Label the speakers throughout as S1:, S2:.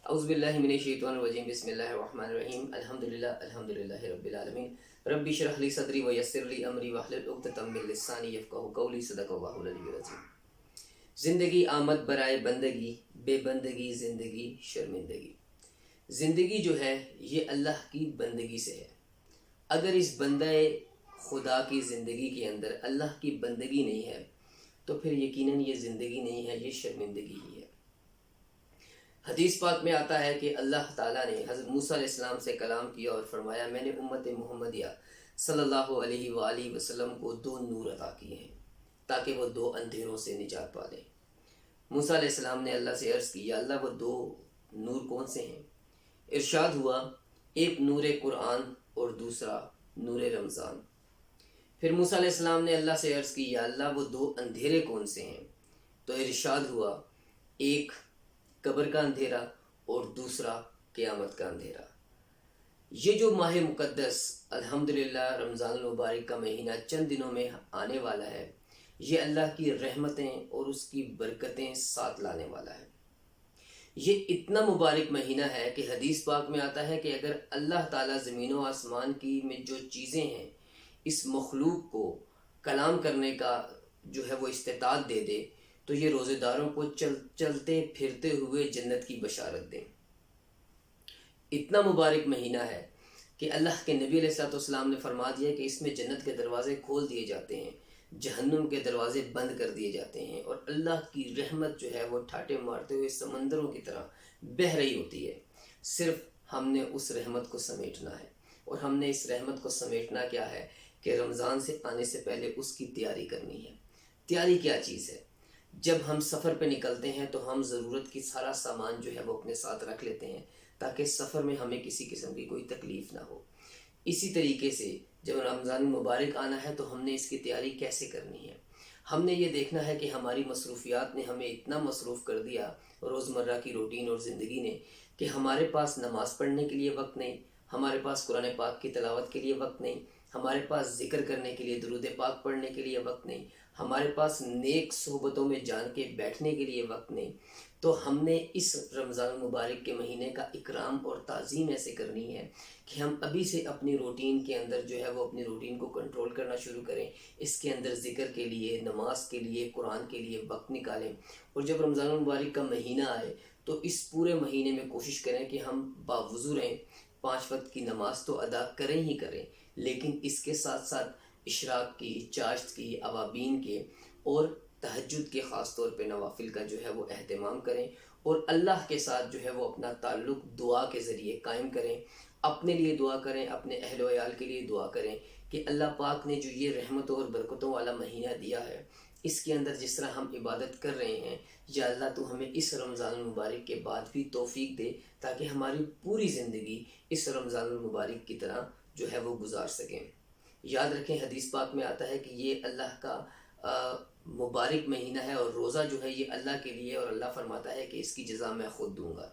S1: اعوذ باللہ من الشیطان الرجیم بسم اللہ الرحمن الرحیم الحمدللہ رب العالمین رب اشرح لی صدری ویسر لی امری واحلل عقدۃ من لسانی یفقہوا قولی صدق اللہ العلی العظیم۔ زندگی آمد برائے بندگی، بے بندگی زندگی شرمندگی۔ زندگی جو ہے یہ اللہ کی بندگی سے ہے۔ اگر اس بندہ خدا کی زندگی کے اندر اللہ کی بندگی نہیں ہے تو پھر یقیناً یہ زندگی نہیں ہے، یہ شرمندگی ہی ہے۔ حدیث پاک میں آتا ہے کہ اللہ تعالیٰ نے حضرت موسیٰ علیہ السلام سے کلام کیا اور فرمایا میں نے امت محمدیہ صلی اللہ علیہ وآلہ وسلم کو 2 نور عطا کیے ہیں تاکہ وہ 2 اندھیروں سے نجات پا لیں۔ موسیٰ علیہ السلام نے اللہ سے عرض کی یا اللہ وہ 2 نور کون سے ہیں؟ ارشاد ہوا ایک نور قرآن اور دوسرا نور رمضان۔ پھر موسیٰ علیہ السلام نے اللہ سے عرض کی یا اللہ وہ 2 اندھیرے کون سے ہیں؟ تو ارشاد ہوا ایک قبر کا اندھیرا اور دوسرا قیامت کا اندھیرا۔ یہ جو ماہ مقدس الحمدللہ رمضان المبارک کا مہینہ چند دنوں میں آنے والا ہے، یہ اللہ کی رحمتیں اور اس کی برکتیں ساتھ لانے والا ہے۔ یہ اتنا مبارک مہینہ ہے کہ حدیث پاک میں آتا ہے کہ اگر اللہ تعالیٰ زمین و آسمان کی میں جو چیزیں ہیں اس مخلوق کو کلام کرنے کا جو ہے وہ استطاعت دے دے تو یہ روزے داروں کو چلتے پھرتے ہوئے جنت کی بشارت دیں۔ اتنا مبارک مہینہ ہے کہ اللہ کے نبی علیہ السلام نے فرما دیا کہ اس میں جنت کے دروازے کھول دیے جاتے ہیں، جہنم کے دروازے بند کر دیے جاتے ہیں، اور اللہ کی رحمت جو ہے وہ ٹھاٹے مارتے ہوئے سمندروں کی طرح بہہ رہی ہوتی ہے۔ صرف ہم نے اس رحمت کو سمیٹنا ہے، اور ہم نے اس رحمت کو سمیٹنا کیا ہے کہ رمضان سے آنے سے پہلے اس کی تیاری کرنی ہے۔ تیاری کیا چیز ہے؟ جب ہم سفر پہ نکلتے ہیں تو ہم ضرورت کی سارا سامان جو ہے وہ اپنے ساتھ رکھ لیتے ہیں تاکہ سفر میں ہمیں کسی قسم کی کوئی تکلیف نہ ہو۔ اسی طریقے سے جب رمضان مبارک آنا ہے تو ہم نے اس کی تیاری کیسے کرنی ہے؟ ہم نے یہ دیکھنا ہے کہ ہماری مصروفیات نے ہمیں اتنا مصروف کر دیا روزمرہ کی روٹین اور زندگی نے کہ ہمارے پاس نماز پڑھنے کے لیے وقت نہیں، ہمارے پاس قرآن پاک کی تلاوت کے لیے وقت نہیں، ہمارے پاس ذکر کرنے کے لیے درود پاک پڑھنے کے لیے وقت نہیں، ہمارے پاس نیک صحبتوں میں جان کے بیٹھنے کے لیے وقت نہیں۔ تو ہم نے اس رمضان المبارک کے مہینے کا اکرام اور تعظیم ایسے کرنی ہے کہ ہم ابھی سے اپنی روٹین کے اندر جو ہے وہ اپنی روٹین کو کنٹرول کرنا شروع کریں، اس کے اندر ذکر کے لیے، نماز کے لیے، قرآن کے لیے وقت نکالیں، اور جب رمضان المبارک کا مہینہ آئے تو اس پورے مہینے میں کوشش کریں کہ ہم باوضو رہیں، 5 وقت کی نماز تو ادا کریں ہی کریں، لیکن اس کے ساتھ ساتھ اشراق کی، چاشت کی، اوابین کے اور تہجد کے خاص طور پہ نوافل کا جو ہے وہ اہتمام کریں، اور اللہ کے ساتھ جو ہے وہ اپنا تعلق دعا کے ذریعے قائم کریں۔ اپنے لیے دعا کریں، اپنے اہل و عیال کے لیے دعا کریں کہ اللہ پاک نے جو یہ رحمتوں اور برکتوں والا مہینہ دیا ہے اس کے اندر جس طرح ہم عبادت کر رہے ہیں، یا اللہ تو ہمیں اس رمضان المبارک کے بعد بھی توفیق دے تاکہ ہماری پوری زندگی اس رمضان المبارک کی طرح جو ہے وہ گزار سکیں۔ یاد رکھیں حدیث پاک میں آتا ہے کہ یہ اللہ کا مبارک مہینہ ہے، اور روزہ جو ہے یہ اللہ کے لیے، اور اللہ فرماتا ہے کہ اس کی جزا میں خود دوں گا۔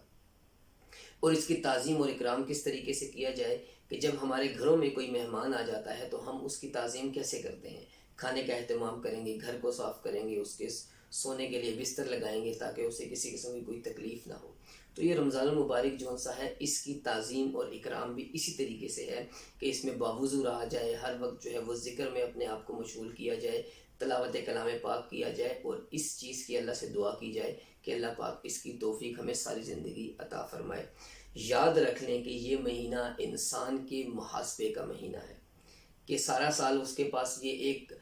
S1: اور اس کی تعظیم اور اکرام کس طریقے سے کیا جائے کہ جب ہمارے گھروں میں کوئی مہمان آ جاتا ہے تو ہم اس کی تعظیم کیسے کرتے ہیں؟ کھانے کا اہتمام کریں گے، گھر کو صاف کریں گے، اس کے سونے کے لیے بستر لگائیں گے تاکہ اسے کسی قسم کی کوئی تکلیف نہ ہو۔ تو یہ رمضان المبارک جو سا ہے اس کی تعظیم اور اکرام بھی اسی طریقے سے ہے کہ اس میں باوضو رہا جائے، ہر وقت جو ہے وہ ذکر میں اپنے آپ کو مشغول کیا جائے، تلاوت کلام پاک کیا جائے، اور اس چیز کی اللہ سے دعا کی جائے کہ اللہ پاک اس کی توفیق ہمیں ساری زندگی عطا فرمائے۔ یاد رکھ لیں کہ یہ مہینہ انسان کے محاسبے کا مہینہ ہے کہ سارا سال اس کے پاس یہ ایک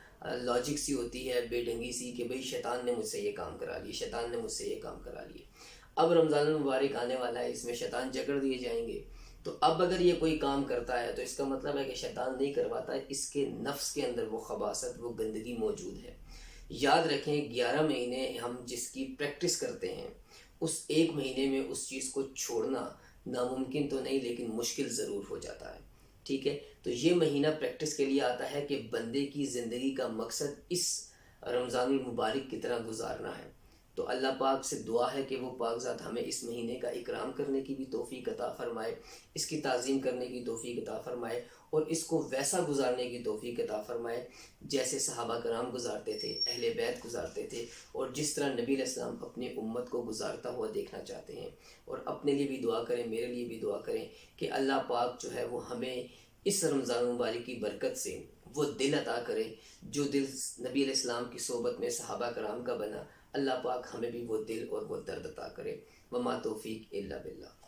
S1: لاجک سی ہوتی ہے، بے ڈھنگی سی، کہ بھئی شیطان نے مجھ سے یہ کام کرا لیے، شیطان نے مجھ سے یہ کام کرا لیے۔ اب رمضان المبارک آنے والا ہے، اس میں شیطان جکڑ دیے جائیں گے، تو اب اگر یہ کوئی کام کرتا ہے تو اس کا مطلب ہے کہ شیطان نہیں کرواتا ہے، اس کے نفس کے اندر وہ خباثت، وہ گندگی موجود ہے۔ یاد رکھیں 11 مہینے ہم جس کی پریکٹس کرتے ہیں، اس ایک مہینے میں اس چیز کو چھوڑنا ناممکن تو نہیں لیکن مشکل ضرور ہو جاتا ہے، ٹھیک ہے؟ تو یہ مہینہ پریکٹس کے لیے آتا ہے کہ بندے کی زندگی کا مقصد اس رمضان المبارک کی طرح گزارنا ہے۔ تو اللہ پاک سے دعا ہے کہ وہ پاک ذات ہمیں اس مہینے کا اکرام کرنے کی بھی توفیق عطا فرمائے، اس کی تعظیم کرنے کی توفیق عطا فرمائے، اور اس کو ویسا گزارنے کی توفیق عطا فرمائے جیسے صحابہ کرام گزارتے تھے، اہل بیت گزارتے تھے، اور جس طرح نبی علیہ السلام اپنی امت کو گزارتا ہوا دیکھنا چاہتے ہیں۔ اور اپنے لیے بھی دعا کریں، میرے لیے بھی دعا کریں کہ اللہ پاک جو ہے وہ ہمیں اس رمضان مبارک کی برکت سے وہ دل عطا کرے جو دل نبی علیہ السلام کی صحبت میں صحابہ کرام کا بنا۔ اللہ پاک ہمیں بھی وہ دل اور وہ درد عطا کرے۔ وما توفیق الا باللہ۔